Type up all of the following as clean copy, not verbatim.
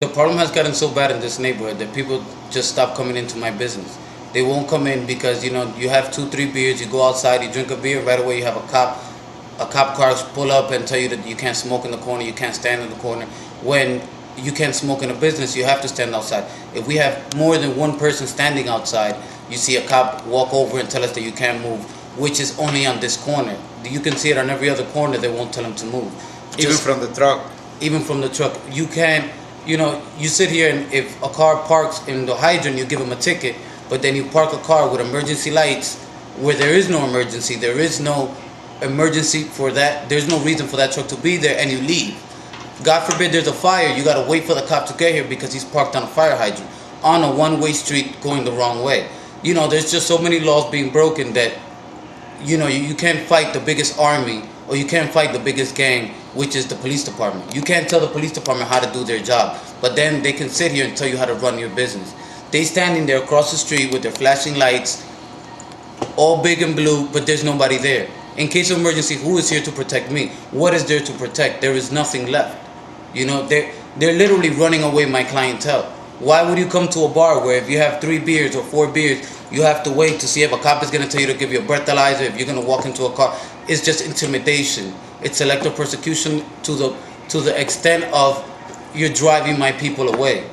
The problem has gotten so bad in this neighborhood that people just stop coming into my business. They won't come in because you have 2, 3 beers, you go outside, you drink a beer, right away you have a cop car pull up and tell you that you can't smoke in the corner, you can't stand in the corner. When you can't smoke in a business, you have to stand outside. If we have more than one person standing outside, you see a cop walk over and tell us that you can't move, which is only on this corner. You can see it on every other corner. They won't tell them to move. Even from the truck. Even from the truck, you can't. You sit here, and if a car parks in the hydrant, you give them a ticket, but then you park a car with emergency lights where there is no emergency, for that, there's no reason for that truck to be there, and you leave. God forbid there's a fire, you gotta wait for the cop to get here because he's parked on a fire hydrant, on a one-way street going the wrong way. There's just so many laws being broken that, you can't fight the biggest army, or you can't fight the biggest gang, which is the police department. You can't tell the police department how to do their job, but then they can sit here and tell you how to run your business. They standing there across the street with their flashing lights, all big and blue, but there's nobody there. In case of emergency, who is here to protect me? What is there to protect? There is nothing left. They're literally running away my clientele. Why would you come to a bar where if you have 3 beers or 4 beers, you have to wait to see if a cop is going to tell you to give you a breathalyzer, if you're going to walk into a car? It's just intimidation. It's selective persecution to the extent of you're driving my people away.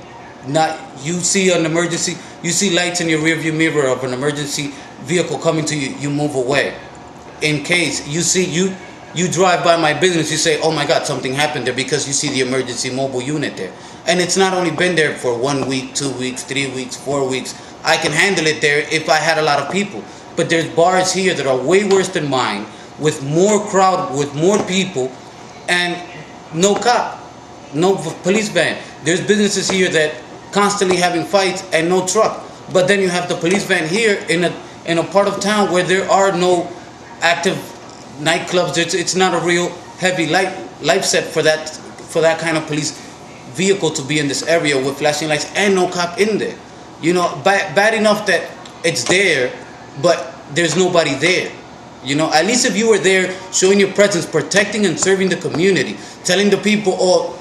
Not you see an emergency, you see lights in your rearview mirror of an emergency vehicle coming to you, you move away. In case you drive by my business, you say, oh my God, something happened there, because you see the emergency mobile unit there. And it's not only been there for 1 week, 2 weeks, 3 weeks, 4 weeks. I can handle it there if I had a lot of people. But there's bars here that are way worse than mine, with more crowd, with more people, and no cop, no police van. There's businesses here that constantly having fights and no truck. But then you have the police van here in a part of town where there are no active nightclubs. It's not a real heavy life set for that kind of police vehicle to be in this area with flashing lights and no cop in there. Bad enough that it's there, but there's nobody there. At least if you were there showing your presence, protecting and serving the community, telling the people,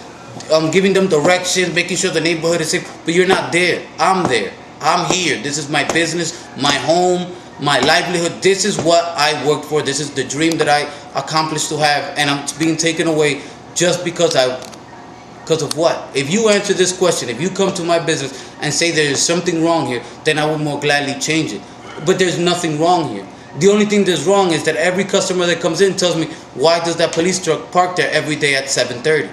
giving them directions, making sure the neighborhood is safe, but you're not there. I'm there. I'm here. This is my business, my home, my livelihood. This is what I worked for. This is the dream that I accomplished to have, and I'm being taken away just because of what? If you answer this question, if you come to my business and say there is something wrong here, then I will more gladly change it. But there's nothing wrong here. The only thing that's wrong is that every customer that comes in tells me, why does that police truck park there every day at 7:30?